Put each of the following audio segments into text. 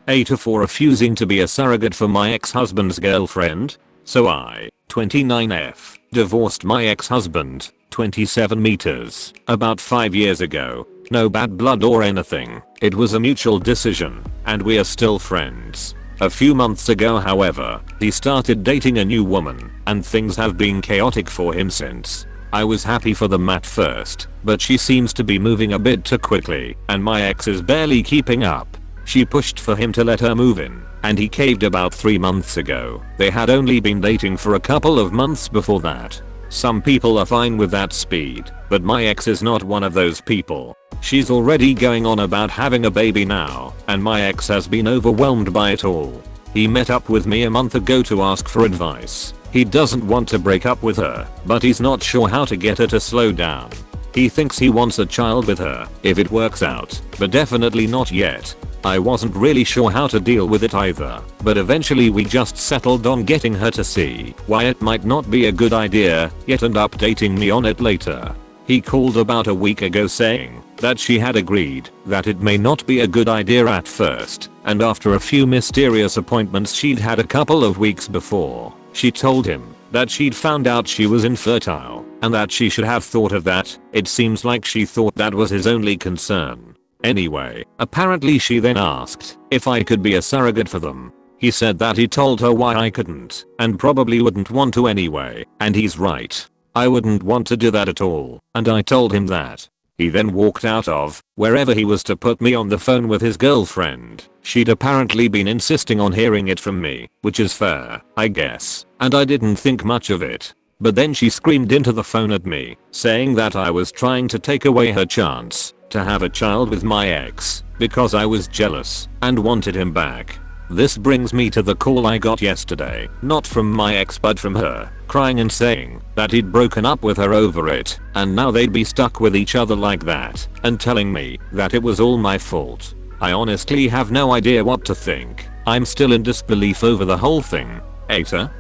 AITA for refusing to be a surrogate for my ex-husband's girlfriend. So I, 29F, divorced my ex-husband, 27 meters, about 5 years ago. No bad blood or anything, it was a mutual decision, and we are still friends. A few months ago however, he started dating a new woman, and things have been chaotic for him since. I was happy for them at first, but she seems to be moving a bit too quickly, and my ex is barely keeping up. She pushed for him to let her move in, and he caved about 3 months ago. They had only been dating for a couple of months before that. Some people are fine with that speed, but my ex is not one of those people. She's already going on about having a baby now, and my ex has been overwhelmed by it all. He met up with me a month ago to ask for advice. He doesn't want to break up with her, but he's not sure how to get her to slow down. He thinks he wants a child with her, if it works out, but definitely not yet. I wasn't really sure how to deal with it either, but eventually we just settled on getting her to see why it might not be a good idea yet and updating me on it later. He called about a week ago saying that she had agreed that it may not be a good idea at first, and after a few mysterious appointments she'd had a couple of weeks before, she told him that she'd found out she was infertile and that she should have thought of that. It seems like she thought that was his only concern. Anyway, apparently she then asked if I could be a surrogate for them. He said that he told her why I couldn't, and probably wouldn't want to anyway, and he's right. I wouldn't want to do that at all, and I told him that. He then walked out of wherever he was to put me on the phone with his girlfriend. She'd apparently been insisting on hearing it from me, which is fair, I guess, and I didn't think much of it. But then she screamed into the phone at me, saying that I was trying to take away her chance to have a child with my ex because I was jealous and wanted him back. This brings me to the call I got yesterday, not from my ex but from her, crying and saying that he'd broken up with her over it and now they'd be stuck with each other like that, and telling me that it was all my fault. I honestly have no idea what to think. I'm still in disbelief over the whole thing. AITA?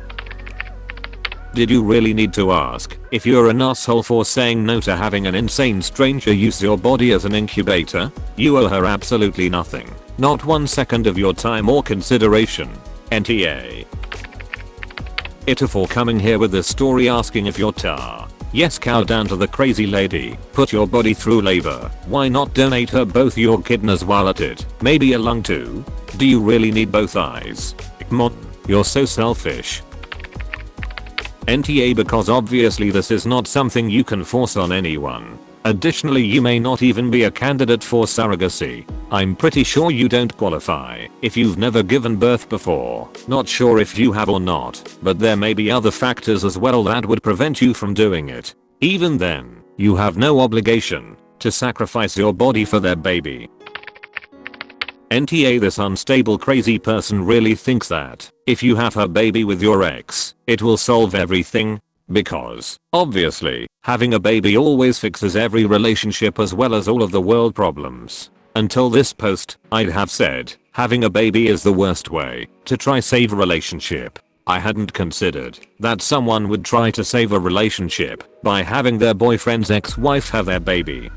Did you really need to ask if you're an asshole for saying no to having an insane stranger use your body as an incubator? You owe her absolutely nothing. Not 1 second of your time or consideration. NTA. AITA for coming here with this story asking if you're tar. Yes, cow down to the crazy lady. Put your body through labor. Why not donate her both your kidneys while at it? Maybe a lung too? Do you really need both eyes? Come on, you're so selfish. NTA because obviously this is not something you can force on anyone. Additionally, you may not even be a candidate for surrogacy. I'm pretty sure you don't qualify if you've never given birth before. Not sure if you have or not, but there may be other factors as well that would prevent you from doing it. Even then, you have no obligation to sacrifice your body for their baby. NTA this unstable crazy person really thinks that if you have her baby with your ex, it will solve everything? Because, obviously, having a baby always fixes every relationship as well as all of the world problems. Until this post, I'd have said, having a baby is the worst way to try save a relationship. I hadn't considered that someone would try to save a relationship by having their boyfriend's ex-wife have their baby.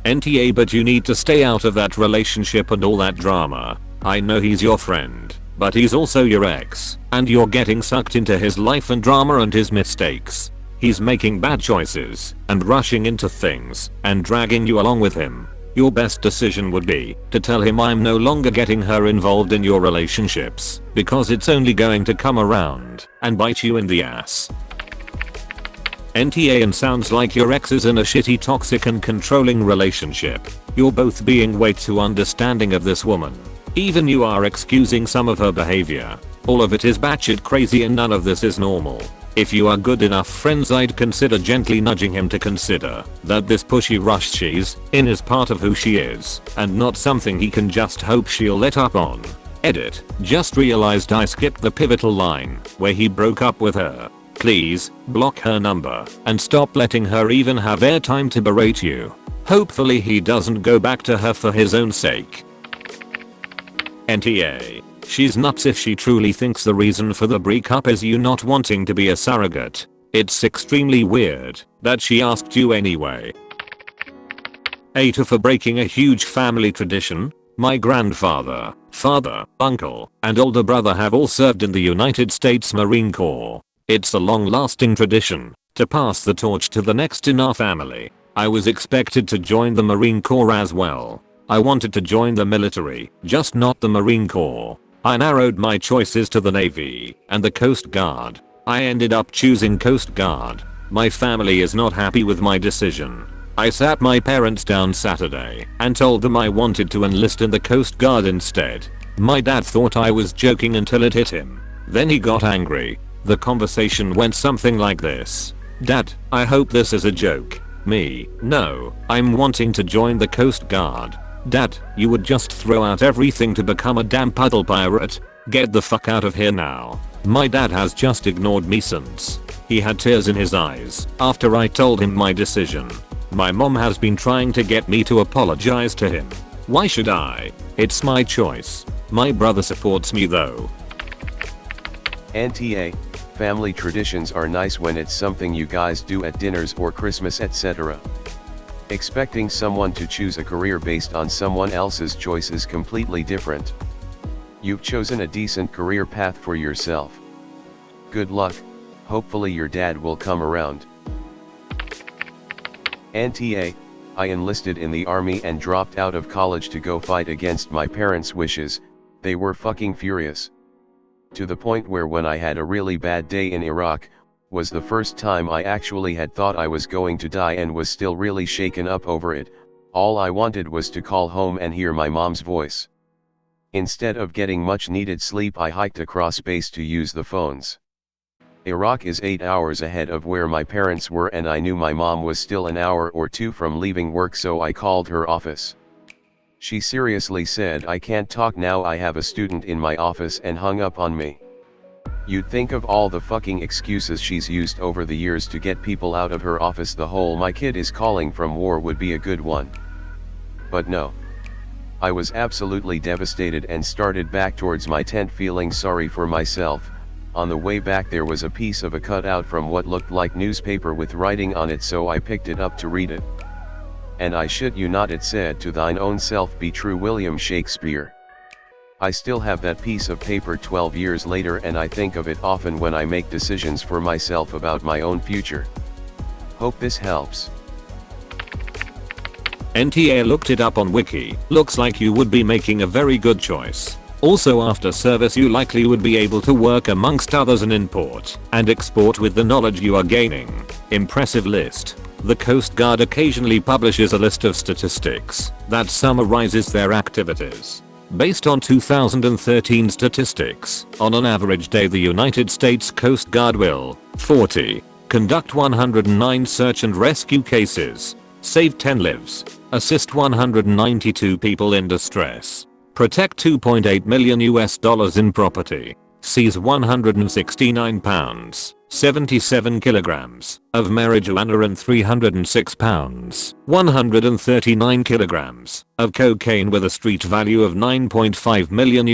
NTA but you need to stay out of that relationship and all that drama. I know he's your friend, but he's also your ex, and you're getting sucked into his life and drama and his mistakes. He's making bad choices and rushing into things and dragging you along with him. Your best decision would be to tell him I'm no longer getting her involved in your relationships because it's only going to come around and bite you in the ass. NTA and sounds like your ex is in a shitty toxic and controlling relationship. You're both being way too understanding of this woman. Even you are excusing some of her behavior. All of it is batshit crazy and none of this is normal. If you are good enough friends, I'd consider gently nudging him to consider that this pushy rush she's in is part of who she is and not something he can just hope she'll let up on. Edit. Just realized I skipped the pivotal line where he broke up with her. Please, block her number and stop letting her even have airtime to berate you. Hopefully he doesn't go back to her for his own sake. NTA. She's nuts if she truly thinks the reason for the breakup is you not wanting to be a surrogate. It's extremely weird that she asked you anyway. AITA for breaking a huge family tradition. My grandfather, father, uncle, and older brother have all served in the United States Marine Corps. It's a long-lasting tradition to pass the torch to the next in our family. I was expected to join the Marine Corps as well. I wanted to join the military, just not the Marine Corps. I narrowed my choices to the Navy and the Coast Guard. I ended up choosing Coast Guard. My family is not happy with my decision. I sat my parents down Saturday and told them I wanted to enlist in the Coast Guard instead. My dad thought I was joking until it hit him. Then he got angry. The conversation went something like this. Dad, I hope this is a joke. Me, no, I'm wanting to join the Coast Guard. Dad, you would just throw out everything to become a damn puddle pirate? Get the fuck out of here now. My dad has just ignored me since. He had tears in his eyes after I told him my decision. My mom has been trying to get me to apologize to him. Why should I? It's my choice. My brother supports me though. AITA, family traditions are nice when it's something you guys do at dinners or Christmas etc. Expecting someone to choose a career based on someone else's choice is completely different. You've chosen a decent career path for yourself. Good luck, hopefully your dad will come around. AITA, I enlisted in the army and dropped out of college to go fight against my parents' wishes. They were fucking furious. To the point where when I had a really bad day in Iraq, was the first time I actually had thought I was going to die and was still really shaken up over it. All I wanted was to call home and hear my mom's voice. Instead of getting much needed sleep, I hiked across base to use the phones. Iraq is 8 hours ahead of where my parents were and I knew my mom was still an hour or two from leaving work, so I called her office. She seriously said, "I can't talk now, I have a student in my office," and hung up on me. You'd think of all the fucking excuses she's used over the years to get people out of her office, the whole "my kid is calling from war" would be a good one. But no. I was absolutely devastated and started back towards my tent feeling sorry for myself. On the way back there was a piece of a cutout from what looked like newspaper with writing on it, so I picked it up to read it. And I shit you not, it said, "To thine own self be true, William Shakespeare." I still have that piece of paper 12 years later and I think of it often when I make decisions for myself about my own future. Hope this helps. NTA looked it up on Wiki. Looks like you would be making a very good choice. Also, after service you likely would be able to work amongst others and import and export with the knowledge you are gaining. Impressive list. The Coast Guard occasionally publishes a list of statistics that summarizes their activities. Based on 2013 statistics, on an average day the United States Coast Guard will 40. Conduct 109 search and rescue cases, save 10 lives, assist 192 people in distress, protect $2.8 million in property, seize 169 pounds, 77 kilograms of marijuana and 306 pounds, 139 kilograms of cocaine with a street value of $9.5 million,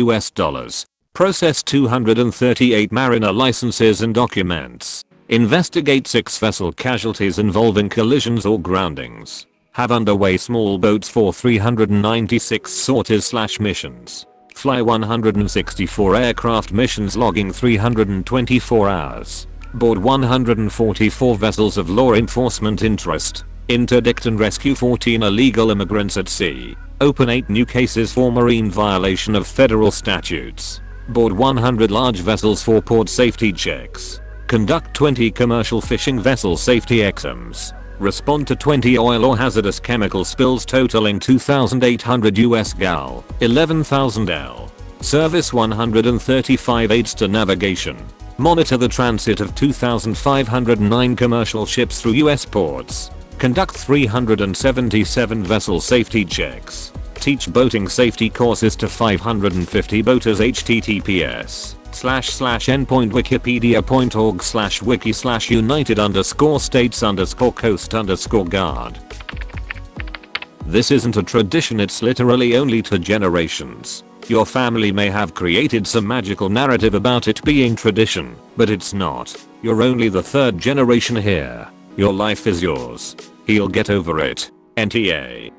process 238 mariner licenses and documents, investigate 6 vessel casualties involving collisions or groundings, have underway small boats for 396 sorties/missions, fly 164 aircraft missions logging 324 hours, board 144 vessels of law enforcement interest, interdict and rescue 14 illegal immigrants at sea, open 8 new cases for marine violation of federal statutes, board 100 large vessels for port safety checks, conduct 20 commercial fishing vessel safety exams, respond to 20 oil or hazardous chemical spills totaling 2,800 US gal, 11,000 L, service 135 aids to navigation, monitor the transit of 2,509 commercial ships through US ports, conduct 377 vessel safety checks, teach boating safety courses to 550 boaters. https://endpointwikipedia.org/wiki/united_states_coast_guard. This isn't a tradition, it's literally only to generations. Your family may have created some magical narrative about it being tradition, but it's not. You're only the 3rd generation here. Your life is yours. He'll get over it. NTA.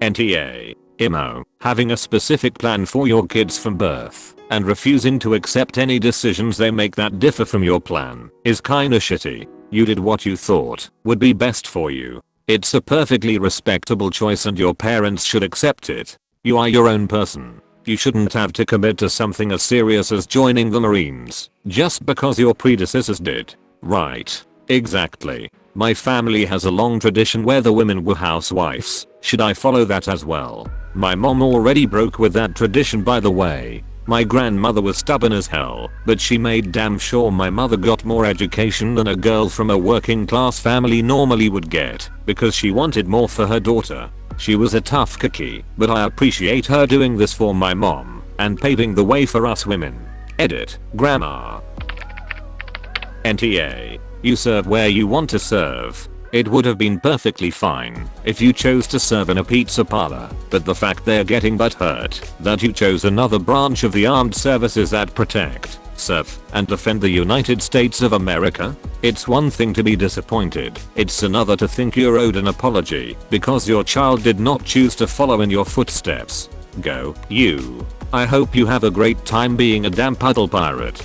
NTA. Imo, having a specific plan for your kids from birth and refusing to accept any decisions they make that differ from your plan is kinda shitty. You did what you thought would be best for you. It's a perfectly respectable choice and your parents should accept it. You are your own person. You shouldn't have to commit to something as serious as joining the Marines just because your predecessors did. Right. Exactly. My family has a long tradition where the women were housewives. Should I follow that as well? My mom already broke with that tradition, by the way. My grandmother was stubborn as hell, but she made damn sure my mother got more education than a girl from a working class family normally would get because she wanted more for her daughter. She was a tough cookie, but I appreciate her doing this for my mom and paving the way for us women. Edit. Grandma. NTA. You serve where you want to serve. It would have been perfectly fine if you chose to serve in a pizza parlor, but the fact they're getting butthurt that you chose another branch of the armed services that protect, serve, and defend the United States of America? It's one thing to be disappointed, it's another to think you're owed an apology because your child did not choose to follow in your footsteps. Go, you. I hope you have a great time being a damn puddle pirate.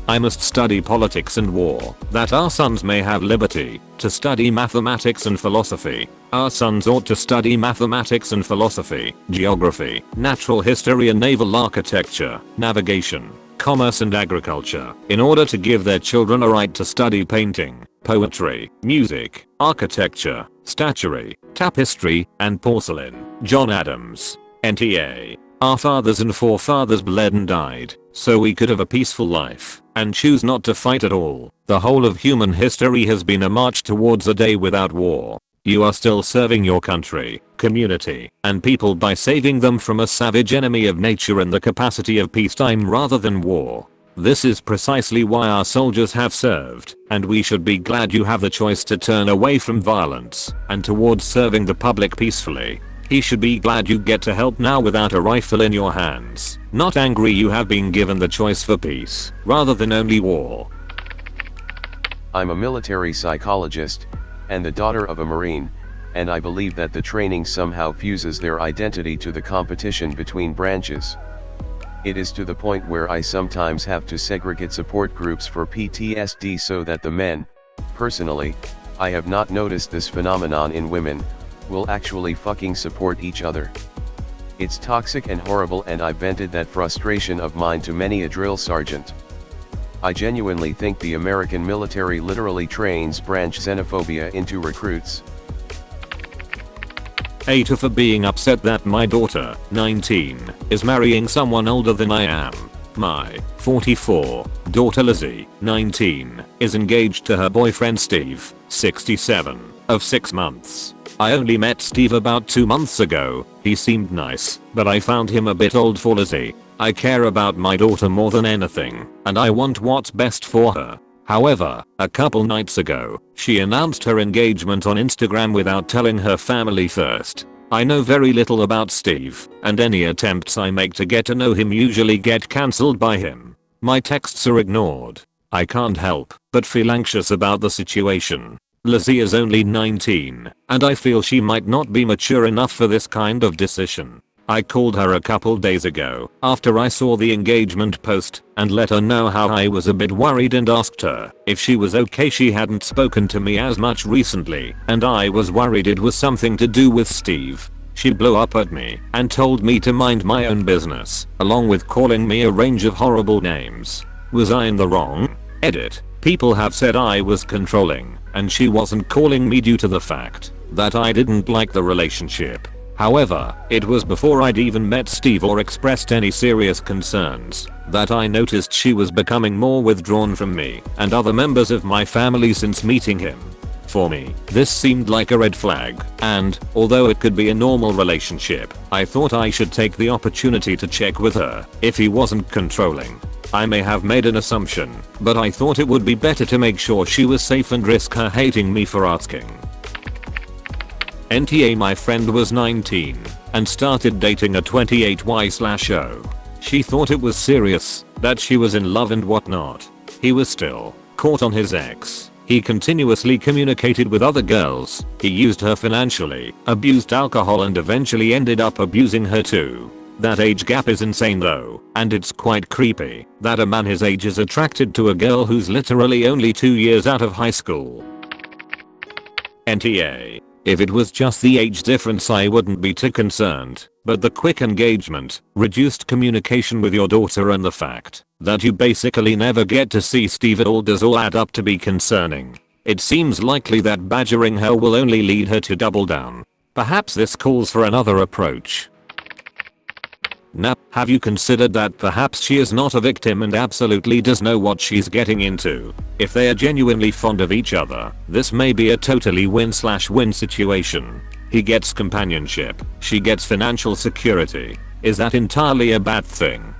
I must study politics and war, that our sons may have liberty to study mathematics and philosophy. Our sons ought to study mathematics and philosophy, geography, natural history and naval architecture, navigation, commerce and agriculture, in order to give their children a right to study painting, poetry, music, architecture, statuary, tapestry, and porcelain. John Adams. NTA. Our fathers and forefathers bled and died so we could have a peaceful life and choose not to fight at all. The whole of human history has been a march towards a day without war. You are still serving your country, community, and people by saving them from a savage enemy of nature in the capacity of peacetime rather than war. This is precisely why our soldiers have served, and we should be glad you have the choice to turn away from violence and towards serving the public peacefully. He should be glad you get to help now without a rifle in your hands, not angry you have been given the choice for peace, rather than only war. I'm a military psychologist, and the daughter of a Marine, and I believe that the training somehow fuses their identity to the competition between branches. It is to the point where I sometimes have to segregate support groups for PTSD so that the men, personally, I have not noticed this phenomenon in women, will actually fucking support each other. It's toxic and horrible, and I vented that frustration of mine to many a drill sergeant. I genuinely think the American military literally trains branch xenophobia into recruits. AITA for being upset that my daughter, 19, is marrying someone older than I am. My 44 daughter Lizzie, 19, is engaged to her boyfriend Steve, 67, of 6 months. I only met Steve about 2 months ago. He seemed nice, but I found him a bit old for Lizzie. I care about my daughter more than anything, and I want what's best for her. However, a couple nights ago, she announced her engagement on Instagram without telling her family first. I know very little about Steve, and any attempts I make to get to know him usually get cancelled by him. My texts are ignored. I can't help but feel anxious about the situation. Lizzie is only 19, and I feel she might not be mature enough for this kind of decision. I called her a couple days ago after I saw the engagement post and let her know how I was a bit worried and asked her if she was okay. She hadn't spoken to me as much recently, and I was worried it was something to do with Steve. She blew up at me and told me to mind my own business, along with calling me a range of horrible names. Was I in the wrong? Edit. People have said I was controlling, and she wasn't calling me due to the fact that I didn't like the relationship. However, it was before I'd even met Steve or expressed any serious concerns that I noticed she was becoming more withdrawn from me and other members of my family since meeting him. For me, this seemed like a red flag, and, although it could be a normal relationship, I thought I should take the opportunity to check with her if he wasn't controlling. I may have made an assumption, but I thought it would be better to make sure she was safe and risk her hating me for asking. NTA. My friend was 19 and started dating a 28Y/O. She thought it was serious, that she was in love and whatnot. He was still caught on his ex. He continuously communicated with other girls, he used her financially, abused alcohol and eventually ended up abusing her too. That age gap is insane though, and it's quite creepy that a man his age is attracted to a girl who's literally only 2 years out of high school. NTA. If it was just the age difference I wouldn't be too concerned, but the quick engagement, reduced communication with your daughter and the fact that you basically never get to see Steve at all does all add up to be concerning. It seems likely that badgering her will only lead her to double down. Perhaps this calls for another approach. Now, have you considered that perhaps she is not a victim and absolutely does know what she's getting into? If they are genuinely fond of each other, this may be a totally win/win situation. He gets companionship, she gets financial security. Is that entirely a bad thing?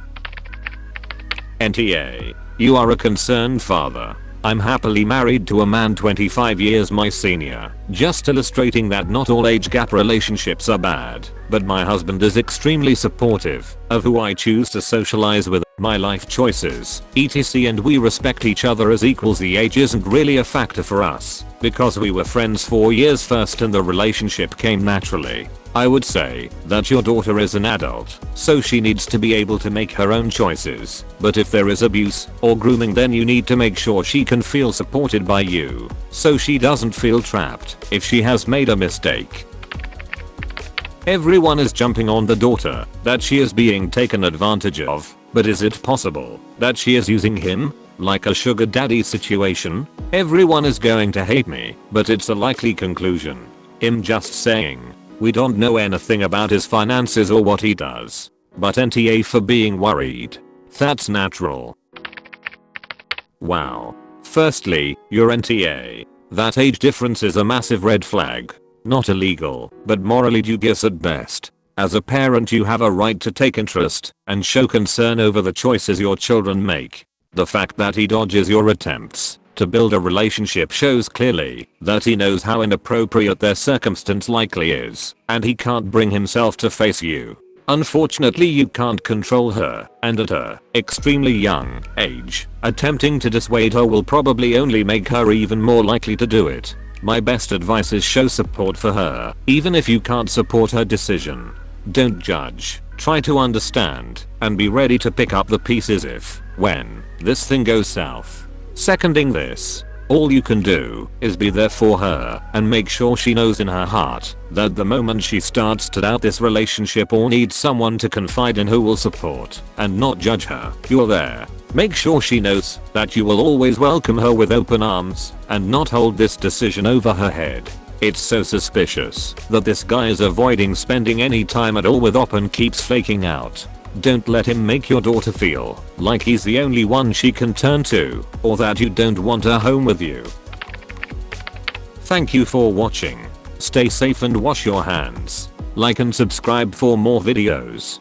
NTA. You are a concerned father. I'm happily married to a man 25 years my senior, just illustrating that not all age gap relationships are bad, but my husband is extremely supportive of who I choose to socialize with, my life choices, etc, and we respect each other as equals. The age isn't really a factor for us, because we were friends 4 years first and the relationship came naturally. I would say that your daughter is an adult, so she needs to be able to make her own choices, but if there is abuse or grooming then you need to make sure she can feel supported by you, so she doesn't feel trapped if she has made a mistake. Everyone is jumping on the daughter that she is being taken advantage of, but is it possible that she is using him? Like a sugar daddy situation? Everyone is going to hate me, but it's a likely conclusion. Him just saying, we don't know anything about his finances or what he does. But NTA for being worried. That's natural. Wow. Firstly, you're NTA. That age difference is a massive red flag. Not illegal, but morally dubious at best. As a parent you have a right to take interest and show concern over the choices your children make. The fact that he dodges your attempts to build a relationship shows clearly that he knows how inappropriate their circumstance likely is, and he can't bring himself to face you. Unfortunately you can't control her, and at her extremely young age, attempting to dissuade her will probably only make her even more likely to do it. My best advice is show support for her, even if you can't support her decision. Don't judge, try to understand, and be ready to pick up the pieces if, when, this thing goes south. Seconding this, all you can do is be there for her and make sure she knows in her heart that the moment she starts to doubt this relationship or needs someone to confide in who will support and not judge her, you're there. Make sure she knows that you will always welcome her with open arms and not hold this decision over her head. It's so suspicious that this guy is avoiding spending any time at all with Op and keeps flaking out. Don't let him make your daughter feel like he's the only one she can turn to, or that you don't want her home with you. Thank you for watching. Stay safe and wash your hands. Like and subscribe for more videos.